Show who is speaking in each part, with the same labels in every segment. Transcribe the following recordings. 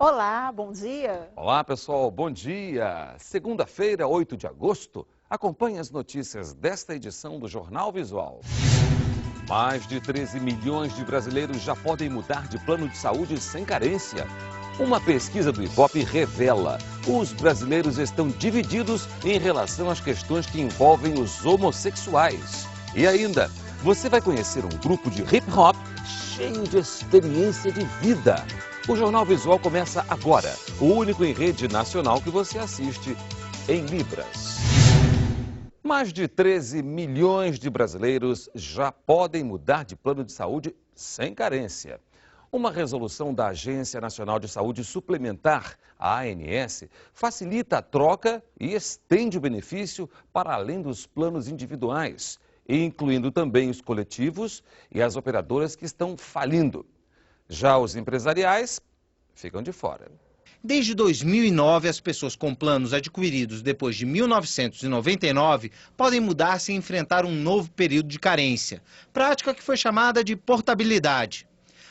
Speaker 1: Olá, bom dia.
Speaker 2: Olá, pessoal, bom dia. Segunda-feira, 8 de agosto, acompanhe as notícias desta edição do Jornal Visual. Mais de 13 milhões de brasileiros já podem mudar de plano de saúde sem carência. Uma pesquisa do Ibope revela: os brasileiros estão divididos em relação às questões que envolvem os homossexuais. E ainda, você vai conhecer um grupo de hip-hop cheio de experiência de vida. O Jornal Visual começa agora, o único em rede nacional que você assiste em Libras. Mais de 13 milhões de brasileiros já podem mudar de plano de saúde sem carência. Uma resolução da Agência Nacional de Saúde Suplementar, a ANS, facilita a troca e estende o benefício para além dos planos individuais, incluindo também os coletivos e as operadoras que estão falindo. Já os empresariais ficam de fora.
Speaker 3: Desde 2009, as pessoas com planos adquiridos depois de 1999 podem mudar sem enfrentar um novo período de carência, prática que foi chamada de portabilidade.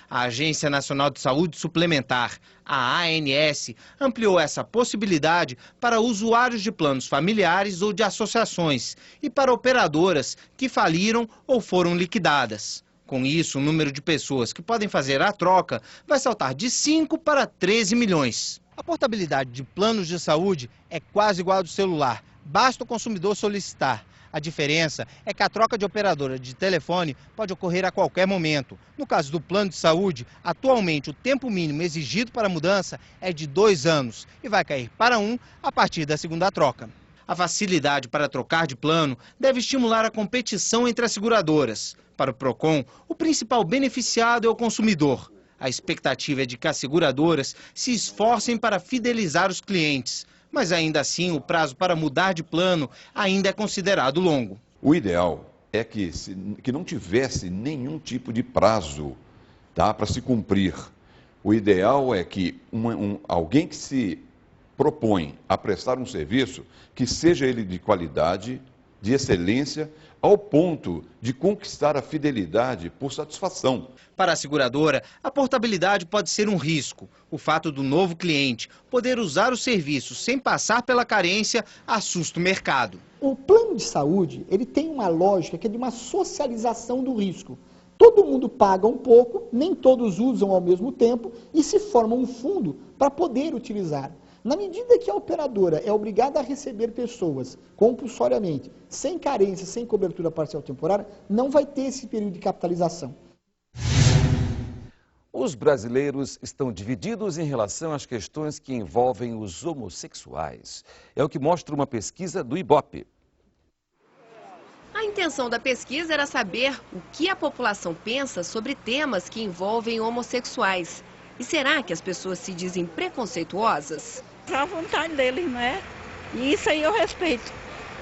Speaker 3: A Agência Nacional de Saúde Suplementar, a ANS, ampliou essa possibilidade para usuários de planos familiares ou de associações e para operadoras que faliram ou foram liquidadas. Com isso, o número de pessoas que podem fazer a troca vai saltar de 5 para 13 milhões. A portabilidade de planos de saúde é quase igual ao do celular. Basta o consumidor solicitar. A diferença é que a troca de operadora de telefone pode ocorrer a qualquer momento. No caso do plano de saúde, atualmente o tempo mínimo exigido para a mudança é de 2 anos e vai cair para 1 a partir da segunda troca. A facilidade para trocar de plano deve estimular a competição entre as seguradoras. Para o PROCON, o principal beneficiado é o consumidor. A expectativa é de que as seguradoras se esforcem para fidelizar os clientes. Mas ainda assim, o prazo para mudar de plano ainda é considerado longo.
Speaker 4: O ideal é que não tivesse nenhum tipo de prazo, tá, para se cumprir. O ideal é que alguém que se propõe a prestar um serviço, que seja ele de qualidade, de excelência, ao ponto de conquistar a fidelidade por satisfação.
Speaker 3: Para a seguradora, a portabilidade pode ser um risco. O fato do novo cliente poder usar o serviço sem passar pela carência assusta o mercado.
Speaker 5: O plano de saúde, ele tem uma lógica que é de uma socialização do risco. Todo mundo paga um pouco, nem todos usam ao mesmo tempo e se forma um fundo para poder utilizar. Na medida que a operadora é obrigada a receber pessoas compulsoriamente, sem carência, sem cobertura parcial temporária, não vai ter esse período de capitalização.
Speaker 2: Os brasileiros estão divididos em relação às questões que envolvem os homossexuais. É o que mostra uma pesquisa do Ibope.
Speaker 6: A intenção da pesquisa era saber o que a população pensa sobre temas que envolvem homossexuais. E será que as pessoas se dizem preconceituosas?
Speaker 7: É a vontade deles, não é? E isso aí eu respeito.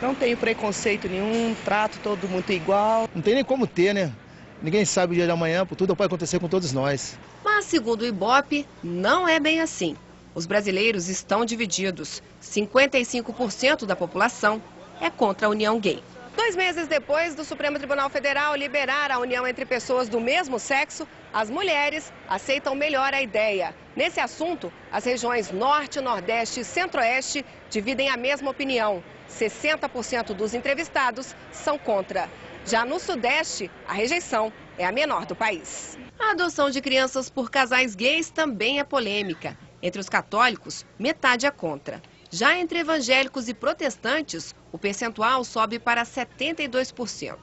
Speaker 8: Não tenho preconceito nenhum, trato todo mundo igual.
Speaker 9: Não tem nem como ter, né? Ninguém sabe o dia de amanhã, tudo pode acontecer com todos nós.
Speaker 6: Mas, segundo o Ibope, não é bem assim. Os brasileiros estão divididos. 55% da população é contra a união gay. 2 meses depois do Supremo Tribunal Federal liberar a união entre pessoas do mesmo sexo, as mulheres aceitam melhor a ideia. Nesse assunto, as regiões Norte, Nordeste e Centro-Oeste dividem a mesma opinião. 60% dos entrevistados são contra. Já no Sudeste, a rejeição é a menor do país. A adoção de crianças por casais gays também é polêmica. Entre os católicos, metade é contra. Já entre evangélicos e protestantes, o percentual sobe para 72%.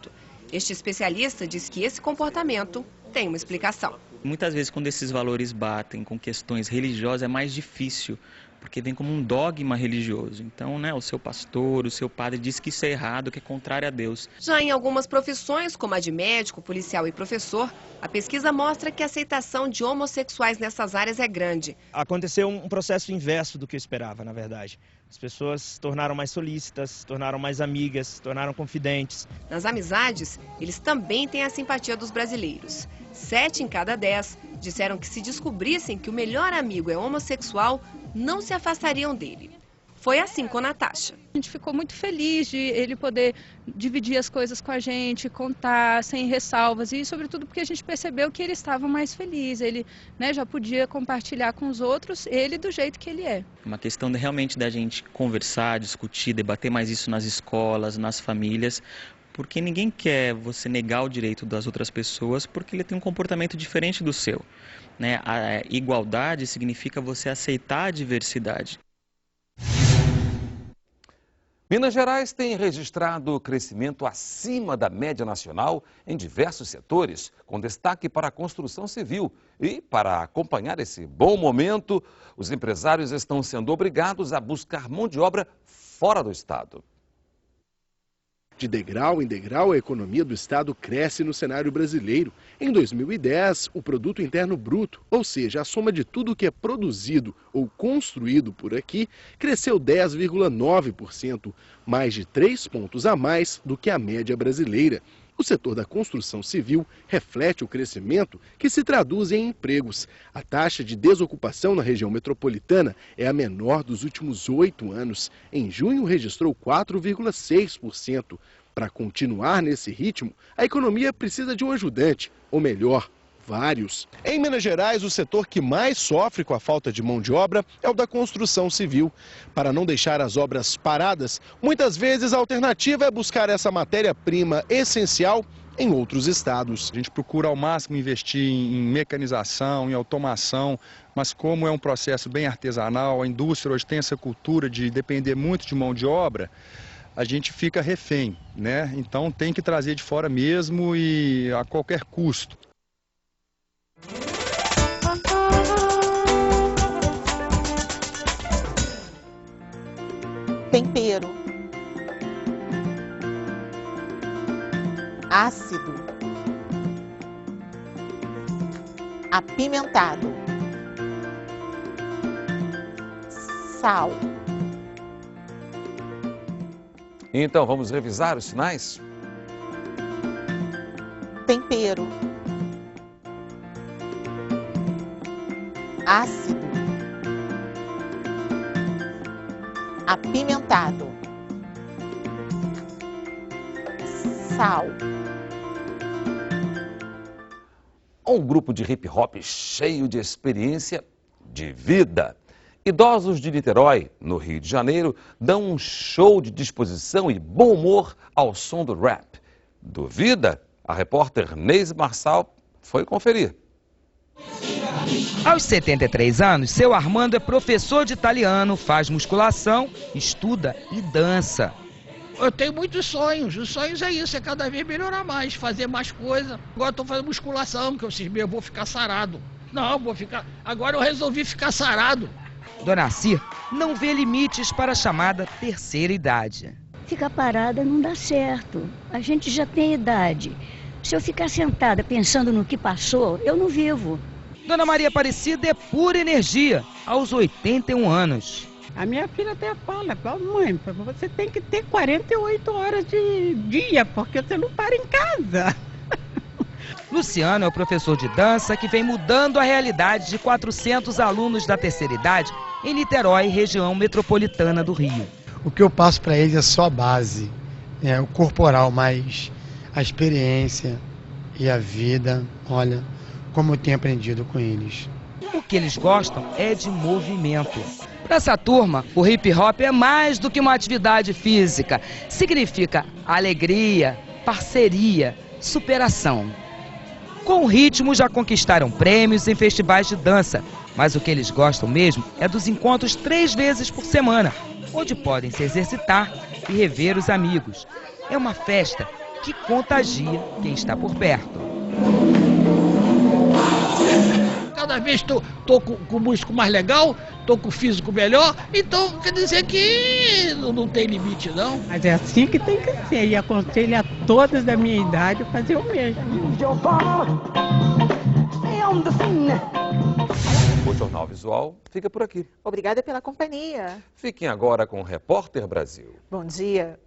Speaker 6: Este especialista diz que esse comportamento tem uma explicação.
Speaker 10: Muitas vezes, quando esses valores batem com questões religiosas, é mais difícil, porque vem como um dogma religioso. Então, o seu pastor, o seu padre diz que isso é errado, que é contrário a Deus.
Speaker 6: Já em algumas profissões, como a de médico, policial e professor, a pesquisa mostra que a aceitação de homossexuais nessas áreas é grande.
Speaker 9: Aconteceu um processo inverso do que eu esperava, na verdade. As pessoas se tornaram mais solícitas, se tornaram mais amigas, se tornaram confidentes.
Speaker 6: Nas amizades, eles também têm a simpatia dos brasileiros. 7 em cada 10 disseram que se descobrissem que o melhor amigo é homossexual, não se afastariam dele. Foi assim com Natasha.
Speaker 7: A gente ficou muito feliz de ele poder dividir as coisas com a gente, contar sem ressalvas e sobretudo porque a gente percebeu que ele estava mais feliz, ele, né, já podia compartilhar com os outros, ele do jeito que ele é.
Speaker 10: Uma questão realmente da gente conversar, discutir, debater mais isso nas escolas, nas famílias, porque ninguém quer você negar o direito das outras pessoas porque ele tem um comportamento diferente do seu, né? A igualdade significa você aceitar a diversidade.
Speaker 2: Minas Gerais tem registrado crescimento acima da média nacional em diversos setores, com destaque para a construção civil. E, para acompanhar esse bom momento, os empresários estão sendo obrigados a buscar mão de obra fora do estado.
Speaker 1: De degrau em degrau, a economia do estado cresce no cenário brasileiro. Em 2010, o Produto Interno Bruto, ou seja, a soma de tudo que é produzido ou construído por aqui, cresceu 10,9%, mais de 3 pontos a mais do que a média brasileira. O setor da construção civil reflete o crescimento que se traduz em empregos. A taxa de desocupação na região metropolitana é a menor dos últimos 8 anos. Em junho, registrou 4,6%. Para continuar nesse ritmo, a economia precisa de um ajudante, ou melhor, vários. Em Minas Gerais, o setor que mais sofre com a falta de mão de obra é o da construção civil. Para não deixar as obras paradas, muitas vezes a alternativa é buscar essa matéria-prima essencial em outros estados.
Speaker 11: A gente procura ao máximo investir em mecanização, em automação, mas como é um processo bem artesanal, a indústria hoje tem essa cultura de depender muito de mão de obra, a gente fica refém, né? Então tem que trazer de fora mesmo e a qualquer custo.
Speaker 12: Tempero, ácido, apimentado, sal.
Speaker 2: Então, vamos revisar os sinais?
Speaker 12: Tempero, ácido, apimentado, sal.
Speaker 2: Um grupo de hip hop cheio de experiência de vida. Idosos de Niterói, no Rio de Janeiro, dão um show de disposição e bom humor ao som do rap. Duvida? A repórter Neise Marçal foi conferir.
Speaker 13: Aos 73 anos, seu Armando é professor de italiano, faz musculação, estuda e dança.
Speaker 14: Eu tenho muitos sonhos, os sonhos é isso, é cada vez melhorar mais, fazer mais coisa. Agora estou fazendo musculação, que eu vou ficar sarado. Não, agora eu resolvi ficar sarado.
Speaker 13: Dona Cir não vê limites para a chamada terceira idade.
Speaker 15: Ficar parada não dá certo, a gente já tem idade. Se eu ficar sentada pensando no que passou, eu não vivo.
Speaker 13: Dona Maria Aparecida é pura energia, aos 81 anos.
Speaker 16: A minha filha até fala, mãe, você tem que ter 48 horas de dia, porque você não para em casa.
Speaker 13: Luciano é o professor de dança que vem mudando a realidade de 400 alunos da terceira idade em Niterói, região metropolitana do Rio.
Speaker 17: O que eu passo para eles é só a base, o corporal, mas a experiência e a vida, olha, como eu tenho aprendido com eles.
Speaker 13: O que eles gostam é de movimento. Para essa turma, o hip hop é mais do que uma atividade física. Significa alegria, parceria, superação. Com o ritmo já conquistaram prêmios em festivais de dança, mas o que eles gostam mesmo é dos encontros 3 vezes por semana, onde podem se exercitar e rever os amigos. É uma festa que contagia quem está por perto.
Speaker 14: Cada vez estou com o músculo mais legal, estou com o físico melhor, então quer dizer que não tem limite não.
Speaker 16: Mas é assim que tem que ser, e aconselho a todos da minha idade a fazer o mesmo.
Speaker 2: O Jornal Visual fica por aqui.
Speaker 12: Obrigada pela companhia.
Speaker 2: Fiquem agora com o Repórter Brasil.
Speaker 12: Bom dia.